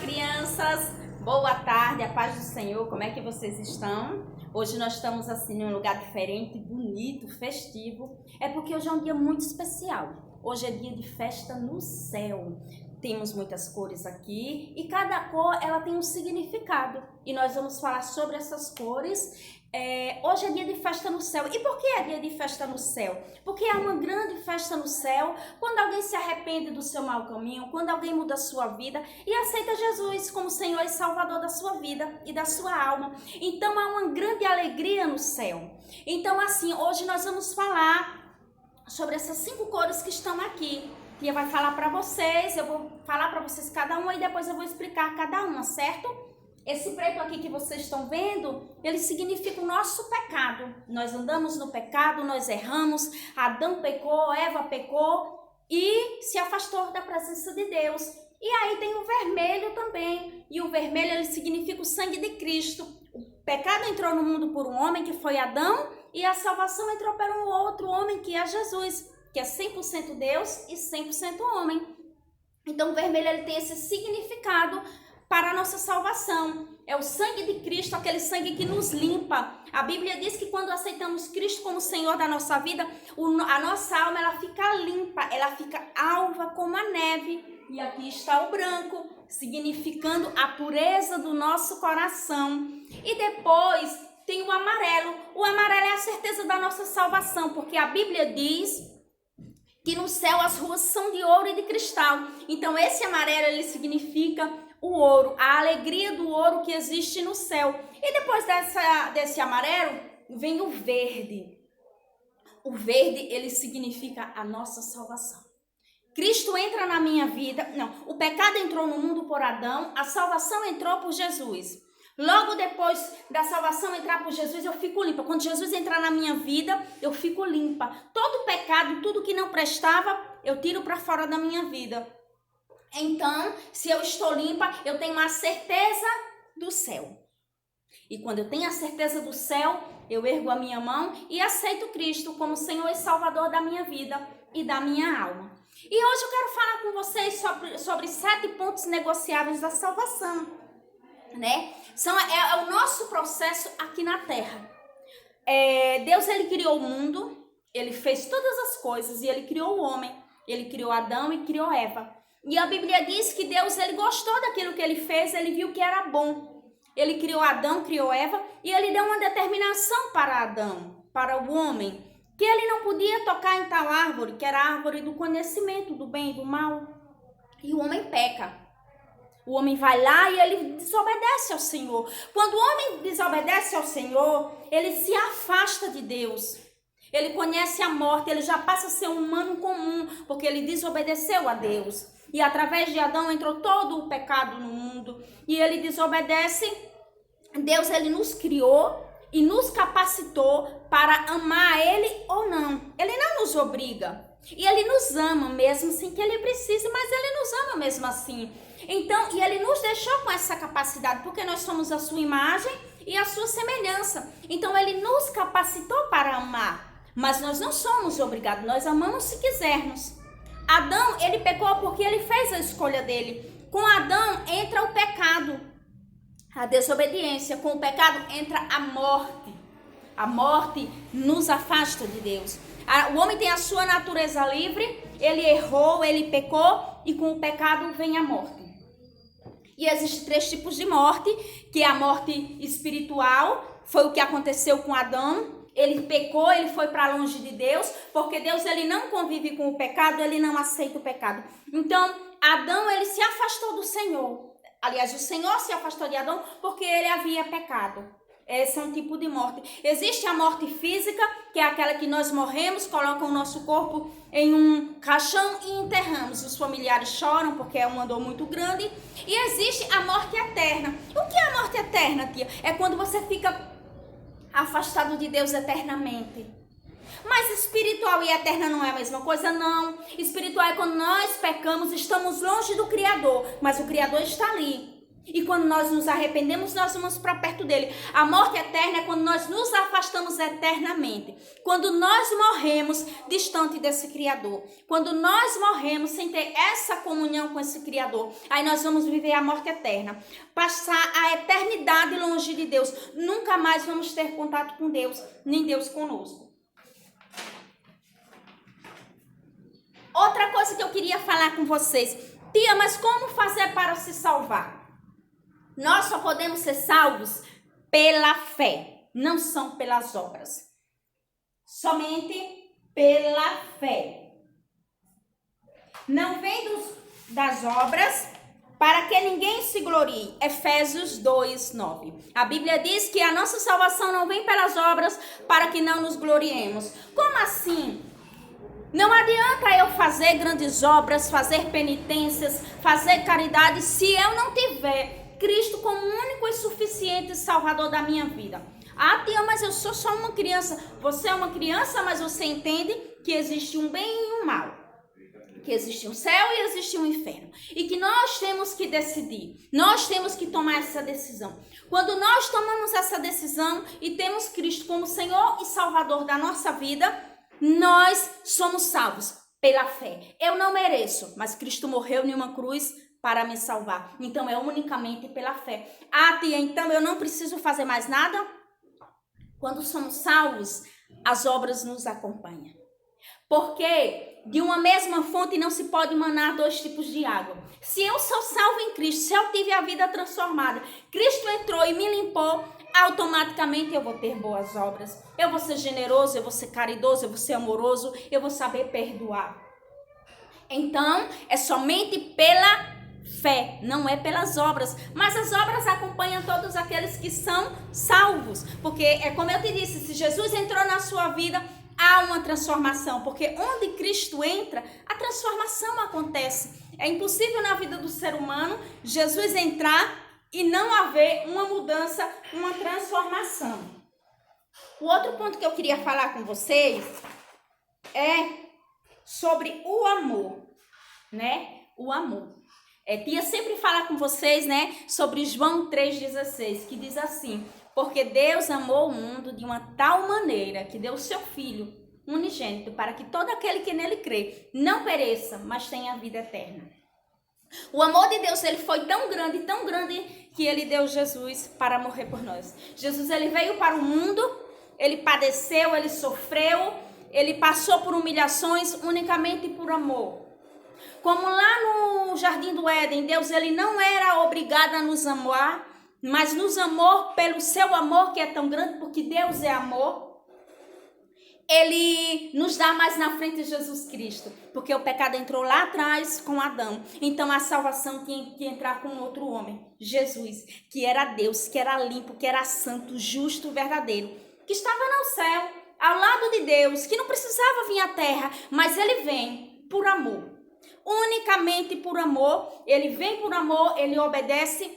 crianças! Boa tarde, a paz do Senhor, como é que vocês estão? Hoje nós estamos assim em um lugar diferente, bonito, festivo. É porque hoje é um dia muito especial. Hoje é dia de festa no céu. Temos muitas cores aqui e cada cor ela tem um significado. E nós vamos falar sobre essas cores. Hoje é dia de festa no céu. E por que é dia de festa no céu? Porque há uma grande festa no céu quando alguém se arrepende do seu mau caminho, quando alguém muda a sua vida e aceita Jesus como Senhor e Salvador da sua vida e da sua alma. Então há uma grande alegria no céu. Então assim, hoje nós vamos falar sobre essas 5 cores que estão aqui. Tia vai falar para vocês, eu vou falar para vocês cada uma e depois eu vou explicar cada uma, certo? Esse preto aqui que vocês estão vendo, ele significa o nosso pecado. Nós andamos no pecado, nós erramos, Adão pecou, Eva pecou e se afastou da presença de Deus. E aí tem o vermelho também, e o vermelho ele significa o sangue de Cristo. O pecado entrou no mundo por um homem que foi Adão e a salvação entrou por um outro homem que é Jesus, que é 100% Deus e 100% homem. Então o vermelho ele tem esse significado para a nossa salvação. É o sangue de Cristo, aquele sangue que nos limpa. A Bíblia diz que quando aceitamos Cristo como Senhor da nossa vida, a nossa alma ela fica limpa, ela fica alva como a neve. E aqui está o branco, significando a pureza do nosso coração. E depois tem o amarelo. O amarelo é a certeza da nossa salvação, porque a Bíblia diz que no céu as ruas são de ouro e de cristal. Então esse amarelo ele significa o ouro, a alegria do ouro que existe no céu. E depois desse amarelo vem o verde. O verde ele significa a nossa salvação. Cristo entra na minha vida. Não, o pecado entrou no mundo por Adão, a salvação entrou por Jesus. Logo depois da salvação entrar por Jesus, eu fico limpa. Quando Jesus entrar na minha vida, eu fico limpa. Todo pecado, tudo que não prestava, eu tiro para fora da minha vida. Então, se eu estou limpa, eu tenho a certeza do céu. E quando eu tenho a certeza do céu, eu ergo a minha mão e aceito Cristo como Senhor e Salvador da minha vida e da minha alma. E hoje eu quero falar com vocês sobre 7 pontos negociáveis da salvação, né? É o nosso processo aqui na Terra. Deus ele criou o mundo, ele fez todas as coisas e ele criou o homem. Ele criou Adão e criou Eva. E a Bíblia diz que Deus ele gostou daquilo que ele fez, ele viu que era bom. Ele criou Adão, criou Eva e ele deu uma determinação para Adão, para o homem, que ele não podia tocar em tal árvore, que era a árvore do conhecimento do bem e do mal. E o homem peca. O homem vai lá e ele desobedece ao Senhor. Quando o homem desobedece ao Senhor, ele se afasta de Deus. Ele conhece a morte, ele já passa a ser um humano comum, porque ele desobedeceu a Deus. E através de Adão entrou todo o pecado no mundo. E ele desobedece. Deus ele nos criou e nos capacitou para amar ele ou não. Ele não nos obriga. E ele nos ama mesmo sem que ele precise, mas ele nos ama mesmo assim. Então, e ele nos deixou com essa capacidade, porque nós somos a sua imagem e a sua semelhança. Então, ele nos capacitou para amar. Mas nós não somos obrigados, nós amamos se quisermos. Adão, ele pecou porque ele fez a escolha dele. Com Adão entra o pecado, a desobediência. Com o pecado entra a morte. A morte nos afasta de Deus. O homem tem a sua natureza livre, ele errou, ele pecou e com o pecado vem a morte. E existem 3 tipos de morte, que é a morte espiritual, foi o que aconteceu com Adão. Ele pecou, ele foi para longe de Deus, porque Deus ele não convive com o pecado, ele não aceita o pecado. Então, Adão ele se afastou do Senhor. Aliás, o Senhor se afastou de Adão porque ele havia pecado. Esse é um tipo de morte. Existe a morte física, que é aquela que nós morremos, colocam o nosso corpo em um caixão e enterramos. Os familiares choram porque é uma dor muito grande. E existe a morte eterna. O que é a morte eterna, tia? É quando você fica afastado de Deus eternamente. Mas espiritual e eterna não é a mesma coisa? Não. Espiritual é quando nós pecamos, estamos longe do Criador, mas o Criador está ali. E quando nós nos arrependemos, nós vamos para perto dele. A morte eterna é quando nós nos afastamos eternamente. Quando nós morremos distante desse Criador. Quando nós morremos sem ter essa comunhão com esse Criador. Aí nós vamos viver a morte eterna. Passar a eternidade longe de Deus. Nunca mais vamos ter contato com Deus, nem Deus conosco. Outra coisa que eu queria falar com vocês. Tia, mas como fazer para se salvar? Nós só podemos ser salvos pela fé, não são pelas obras. Somente pela fé. Não vem das obras para que ninguém se glorie. Efésios 2:9. A Bíblia diz que a nossa salvação não vem pelas obras para que não nos gloriemos. Como assim? Não adianta eu fazer grandes obras, fazer penitências, fazer caridade, se eu não tiver Cristo como único e suficiente Salvador da minha vida. Ah, tia, mas eu sou só uma criança. Você é uma criança, mas você entende que existe um bem e um mal. Que existe um céu e existe um inferno. E que nós temos que decidir. Nós temos que tomar essa decisão. Quando nós tomamos essa decisão e temos Cristo como Senhor e Salvador da nossa vida, nós somos salvos pela fé. Eu não mereço, mas Cristo morreu em uma cruz para me salvar. Então é unicamente pela fé. Ah, tia, então eu não preciso fazer mais nada? Quando somos salvos, as obras nos acompanham. Porque de uma mesma fonte não se pode manar dois tipos de água. Se eu sou salvo em Cristo, se eu tive a vida transformada, Cristo entrou e me limpou, automaticamente eu vou ter boas obras. Eu vou ser generoso, eu vou ser caridoso, eu vou ser amoroso, eu vou saber perdoar. Então, é somente pela fé, não é pelas obras, mas as obras acompanham todos aqueles que são salvos, porque é como eu te disse, se Jesus entrou na sua vida, há uma transformação, porque onde Cristo entra, a transformação acontece. É impossível na vida do ser humano Jesus entrar e não haver uma mudança, uma transformação. O outro ponto que eu queria falar com vocês é sobre o amor, né? O amor. Tia sempre fala com vocês, né, sobre João 3,16, que diz assim: porque Deus amou o mundo de uma tal maneira que deu o seu Filho unigênito para que todo aquele que nele crê não pereça, mas tenha vida eterna. O amor de Deus, ele foi tão grande, que ele deu Jesus para morrer por nós. Jesus, ele veio para o mundo, ele padeceu, ele sofreu, ele passou por humilhações unicamente por amor. Como lá no Jardim do Éden, Deus, ele não era obrigado a nos amar, mas nos amou pelo seu amor que é tão grande, porque Deus é amor. Ele nos dá mais na frente Jesus Cristo, porque o pecado entrou lá atrás com Adão. Então a salvação tinha que entrar com outro homem, Jesus, que era Deus, que era limpo, que era santo, justo, verdadeiro, que estava no céu, ao lado de Deus, que não precisava vir à terra, mas ele vem por amor. Unicamente por amor, ele vem por amor, ele obedece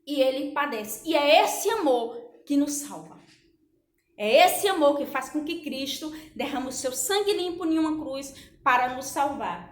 e ele padece. E é esse amor que nos salva. É esse amor que faz com que Cristo derrame o seu sangue limpo em uma cruz para nos salvar.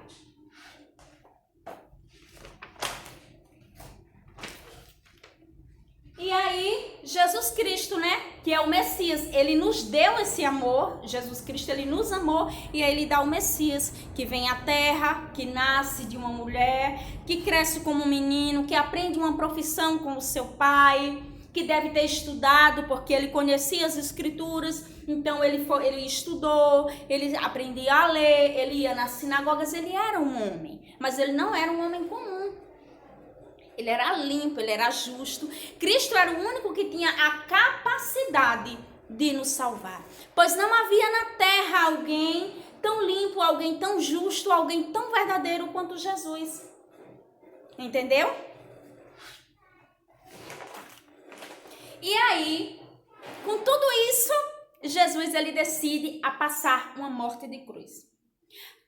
E aí, Jesus Cristo, né, que é o Messias, ele nos deu esse amor. Jesus Cristo, ele nos amou e aí ele dá o Messias, que vem à terra, que nasce de uma mulher, que cresce como um menino, que aprende uma profissão com o seu pai, que deve ter estudado porque ele conhecia as escrituras, então ele estudou, ele aprendia a ler, ele ia nas sinagogas, ele era um homem, mas ele não era um homem comum. Ele era limpo, ele era justo. Cristo era o único que tinha a capacidade de nos salvar. Pois não havia na terra alguém tão limpo, alguém tão justo, alguém tão verdadeiro quanto Jesus. Entendeu? E aí, com tudo isso, Jesus ele decide a passar uma morte de cruz.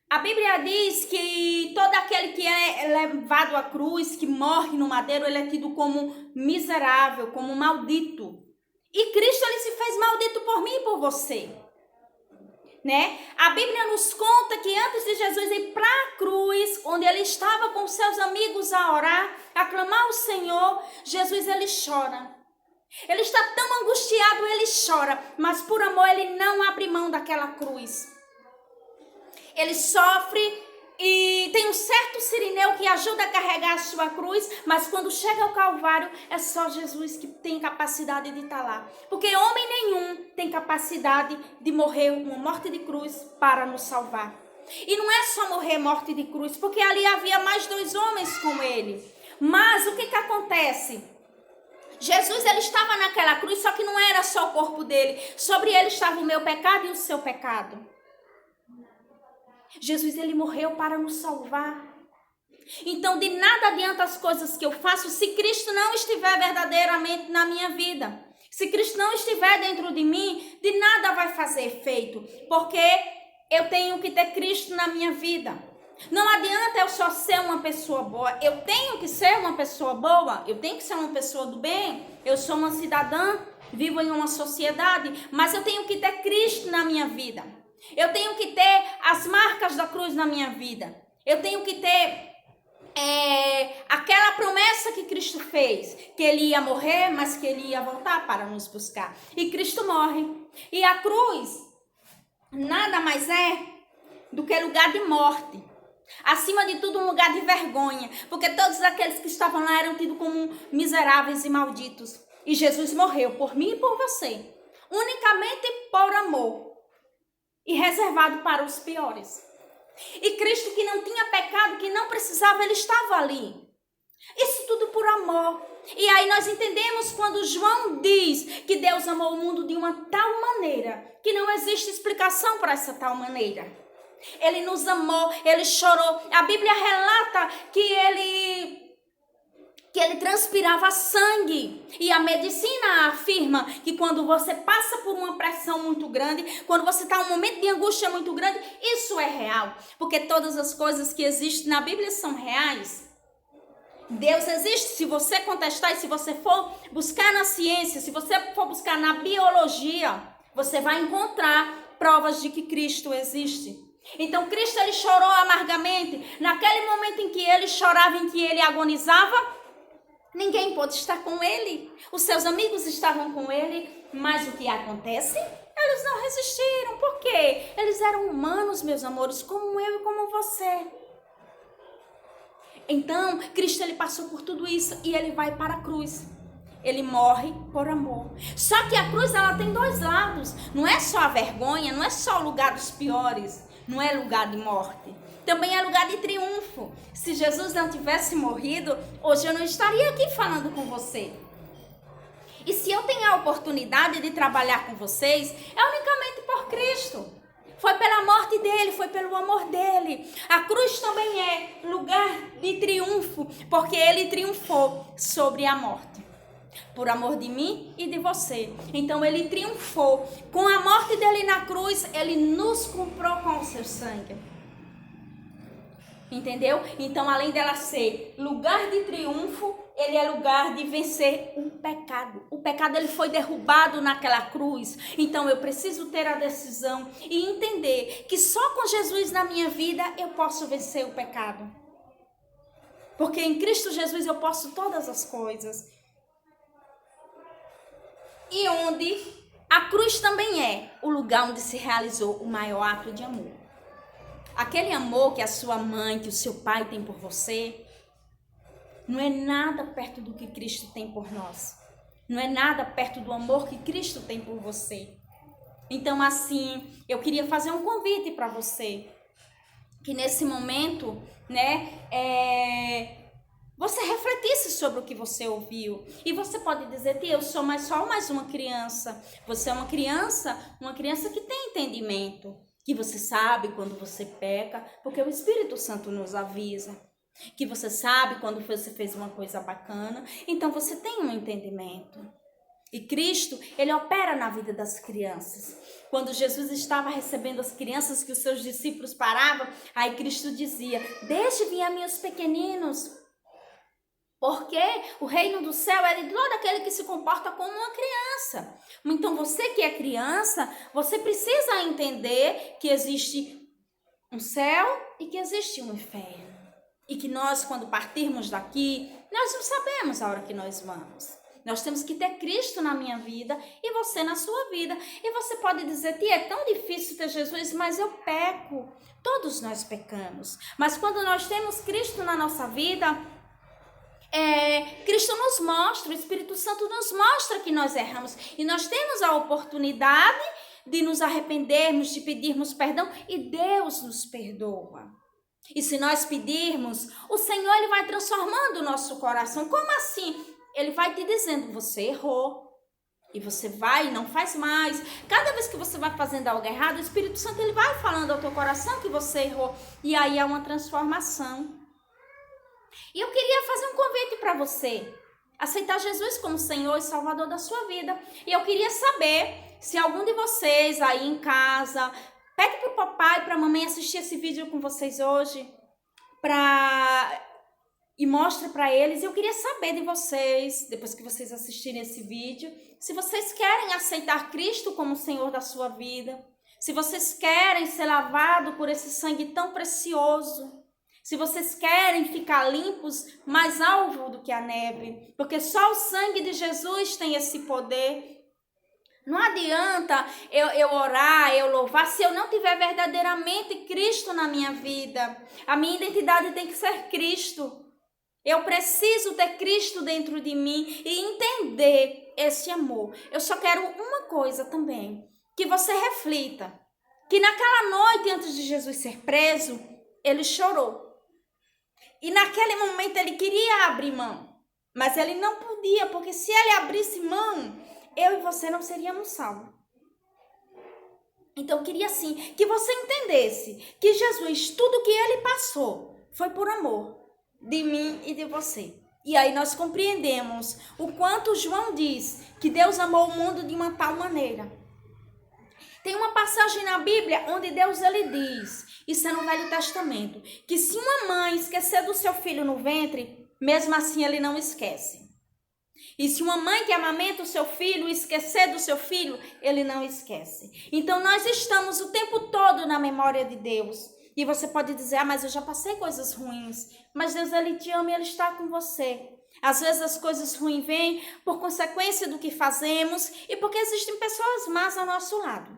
A Bíblia diz que todo aquele que é levado à cruz, que morre no madeiro, ele é tido como miserável, como maldito. E Cristo ele se fez maldito por mim e por você. Né? A Bíblia nos conta que antes de Jesus ir para a cruz, onde ele estava com seus amigos a orar, a clamar ao Senhor, Jesus, ele chora. Ele está tão angustiado, ele chora, mas por amor ele não abre mão daquela cruz. Ele sofre e tem um certo sirineu que ajuda a carregar a sua cruz, mas quando chega ao Calvário, é só Jesus que tem capacidade de estar lá. Porque homem nenhum tem capacidade de morrer uma morte de cruz para nos salvar. E não é só morrer morte de cruz, porque ali havia mais 2 homens com ele. Mas o que acontece? Jesus, ele estava naquela cruz, só que não era só o corpo dele. Sobre ele estava o meu pecado e o seu pecado. Jesus, ele morreu para nos salvar. Então, de nada adianta as coisas que eu faço se Cristo não estiver verdadeiramente na minha vida. Se Cristo não estiver dentro de mim, de nada vai fazer efeito. Porque eu tenho que ter Cristo na minha vida. Não adianta eu só ser uma pessoa boa. Eu tenho que ser uma pessoa boa. Eu tenho que ser uma pessoa do bem. Eu sou uma cidadã, vivo em uma sociedade. Mas eu tenho que ter Cristo na minha vida. Eu tenho que ter as marcas da cruz na minha vida. Eu tenho que ter aquela promessa que Cristo fez. Que ele ia morrer, mas que ele ia voltar para nos buscar. E Cristo morre. E a cruz nada mais é do que lugar de morte. Acima de tudo, um lugar de vergonha, porque todos aqueles que estavam lá eram tidos como miseráveis e malditos. E Jesus morreu por mim e por você, unicamente por amor, e reservado para os piores. E Cristo, que não tinha pecado, que não precisava, ele estava ali. Isso tudo por amor. E aí nós entendemos quando João diz que Deus amou o mundo de uma tal maneira, que não existe explicação para essa tal maneira. Ele nos amou, ele chorou. A Bíblia relata que ele transpirava sangue. E a medicina afirma que quando você passa por uma pressão muito grande, quando você está em um momento de angústia muito grande, isso é real. Porque todas as coisas que existem na Bíblia são reais. Deus existe. Se você contestar e se você for buscar na ciência, se você for buscar na biologia, você vai encontrar provas de que Cristo existe. Então Cristo, ele chorou amargamente. Naquele momento em que ele chorava, em que ele agonizava, ninguém pôde estar com ele. Os seus amigos estavam com ele, mas o que acontece? Eles não resistiram. Por quê? Eles eram humanos, meus amores, como eu e como você. Então, Cristo, ele passou por tudo isso e ele vai para a cruz. Ele morre por amor. Só que a cruz, ela tem 2 lados. Não é só a vergonha, não é só o lugar dos piores. Não é lugar de morte. Também é lugar de triunfo. Se Jesus não tivesse morrido, hoje eu não estaria aqui falando com você. E se eu tenho a oportunidade de trabalhar com vocês, é unicamente por Cristo. Foi pela morte dele, foi pelo amor dele. A cruz também é lugar de triunfo, porque ele triunfou sobre a morte. Por amor de mim e de você. Então ele triunfou. Com a morte dele na cruz, ele nos comprou com o seu sangue. Entendeu? Então, além dela ser lugar de triunfo, ele é lugar de vencer o pecado. O pecado, ele foi derrubado naquela cruz. Então, eu preciso ter a decisão e entender que só com Jesus na minha vida eu posso vencer o pecado. Porque em Cristo Jesus eu posso todas as coisas. E onde a cruz também é o lugar onde se realizou o maior ato de amor. Aquele amor que a sua mãe, que o seu pai tem por você, não é nada perto do que Cristo tem por nós. Não é nada perto do amor que Cristo tem por você. Então, assim, eu queria fazer um convite para você. Que nesse momento, você refletisse sobre o que você ouviu. E você pode dizer, tia, eu sou só mais uma criança. Você é uma criança que tem entendimento. Que você sabe quando você peca, porque o Espírito Santo nos avisa. Que você sabe quando você fez uma coisa bacana, então você tem um entendimento. E Cristo, ele opera na vida das crianças. Quando Jesus estava recebendo as crianças que os seus discípulos paravam, aí Cristo dizia, deixe vir a mim os pequeninos, porque o reino do céu é de todo aquele que se comporta como uma criança. Então você que é criança, você precisa entender que existe um céu e que existe um inferno. E que nós, quando partirmos daqui, nós não sabemos a hora que nós vamos. Nós temos que ter Cristo na minha vida e você na sua vida. E você pode dizer, tia, é tão difícil ter Jesus, mas eu peco. Todos nós pecamos. Mas quando nós temos Cristo na nossa vida, Cristo nos mostra, o Espírito Santo nos mostra que nós erramos. E nós temos a oportunidade de nos arrependermos, de pedirmos perdão. E Deus nos perdoa. E se nós pedirmos, o Senhor ele vai transformando o nosso coração. Como assim? Ele vai te dizendo, você errou. E você vai e não faz mais. Cada vez que você vai fazendo algo errado, o Espírito Santo ele vai falando ao teu coração que você errou. E aí há uma transformação. E eu queria fazer um convite para você. Aceitar Jesus como Senhor e Salvador da sua vida. E eu queria saber se algum de vocês aí em casa, pede para o papai e para a mamãe assistir esse vídeo com vocês hoje. E mostra para eles. Eu queria saber de vocês, depois que vocês assistirem esse vídeo, se vocês querem aceitar Cristo como Senhor da sua vida, se vocês querem ser lavados por esse sangue tão precioso, se vocês querem ficar limpos, mais alvo do que a neve, porque só o sangue de Jesus tem esse poder. Não adianta eu orar, eu louvar, se eu não tiver verdadeiramente Cristo na minha vida. A minha identidade tem que ser Cristo. Eu preciso ter Cristo dentro de mim e entender esse amor. Eu só quero uma coisa também, que você reflita, que naquela noite antes de Jesus ser preso, ele chorou. E naquele momento ele queria abrir mão, mas ele não podia, porque se ele abrisse mão, eu e você não seríamos salvos. Então eu queria assim, que você entendesse que Jesus, tudo que ele passou, foi por amor de mim e de você. E aí nós compreendemos o quanto João diz que Deus amou o mundo de uma tal maneira. Tem uma passagem na Bíblia onde Deus ele diz, isso é no Velho Testamento, que se uma mãe esquecer do seu filho no ventre, mesmo assim ele não esquece. E se uma mãe que amamenta o seu filho esquecer do seu filho, ele não esquece. Então nós estamos o tempo todo na memória de Deus. E você pode dizer, mas eu já passei coisas ruins. Mas Deus, ele te ama e ele está com você. Às vezes as coisas ruins vêm por consequência do que fazemos e porque existem pessoas más ao nosso lado.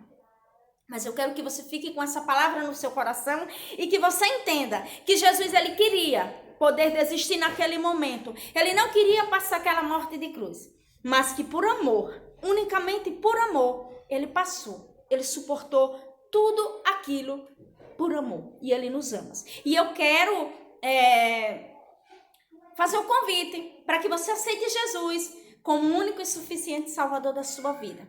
Mas eu quero que você fique com essa palavra no seu coração e que você entenda que Jesus, ele queria poder desistir naquele momento. Ele não queria passar aquela morte de cruz, mas que por amor, unicamente por amor, ele passou. Ele suportou tudo aquilo por amor. E ele nos ama. E eu quero fazer o convite para que você aceite Jesus como o único e suficiente Salvador da sua vida,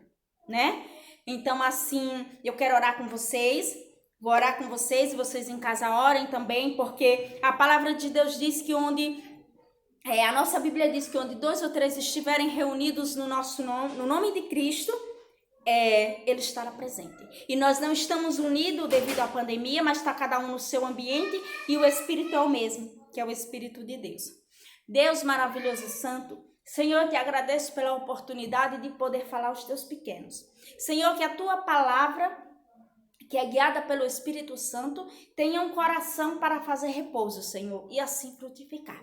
né? Então, assim, eu quero orar com vocês. Vou orar com vocês e vocês em casa orem também, porque a palavra de Deus diz que a nossa Bíblia diz que onde 2 ou 3 estiverem reunidos no nosso nome, no nome de Cristo, ele estará presente. E nós não estamos unidos devido à pandemia, mas está cada um no seu ambiente e o Espírito é o mesmo, que é o Espírito de Deus. Deus maravilhoso e santo, Senhor, eu te agradeço pela oportunidade de poder falar aos teus pequenos. Senhor, que a tua palavra, que é guiada pelo Espírito Santo, tenha um coração para fazer repouso, Senhor, e assim frutificar.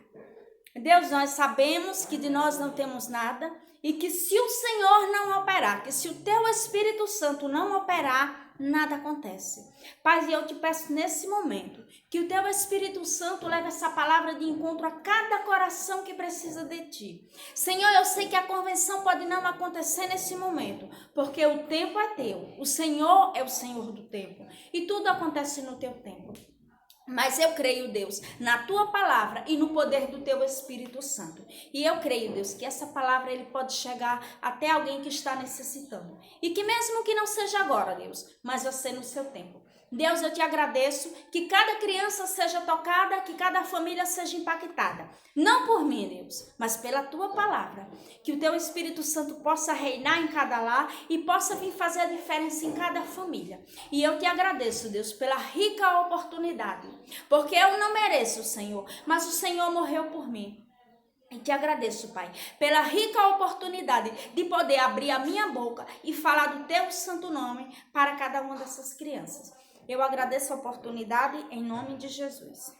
Deus, nós sabemos que de nós não temos nada e que se o Senhor não operar, que se o teu Espírito Santo não operar, nada acontece. Pai, eu te peço nesse momento que o teu Espírito Santo leve essa palavra de encontro a cada coração que precisa de ti. Senhor, eu sei que a convenção pode não acontecer nesse momento, porque o tempo é teu. O Senhor é o Senhor do tempo e tudo acontece no teu tempo. Mas eu creio, Deus, na tua palavra e no poder do teu Espírito Santo. E eu creio, Deus, que essa palavra ele pode chegar até alguém que está necessitando. E que mesmo que não seja agora, Deus, mas vai ser no seu tempo. Deus, eu te agradeço que cada criança seja tocada, que cada família seja impactada. Não por mim, Deus, mas pela tua palavra. Que o teu Espírito Santo possa reinar em cada lar e possa vir fazer a diferença em cada família. E eu te agradeço, Deus, pela rica oportunidade. Porque eu não mereço, Senhor, mas o Senhor morreu por mim. E te agradeço, Pai, pela rica oportunidade de poder abrir a minha boca e falar do teu santo nome para cada uma dessas crianças. Eu agradeço a oportunidade em nome de Jesus.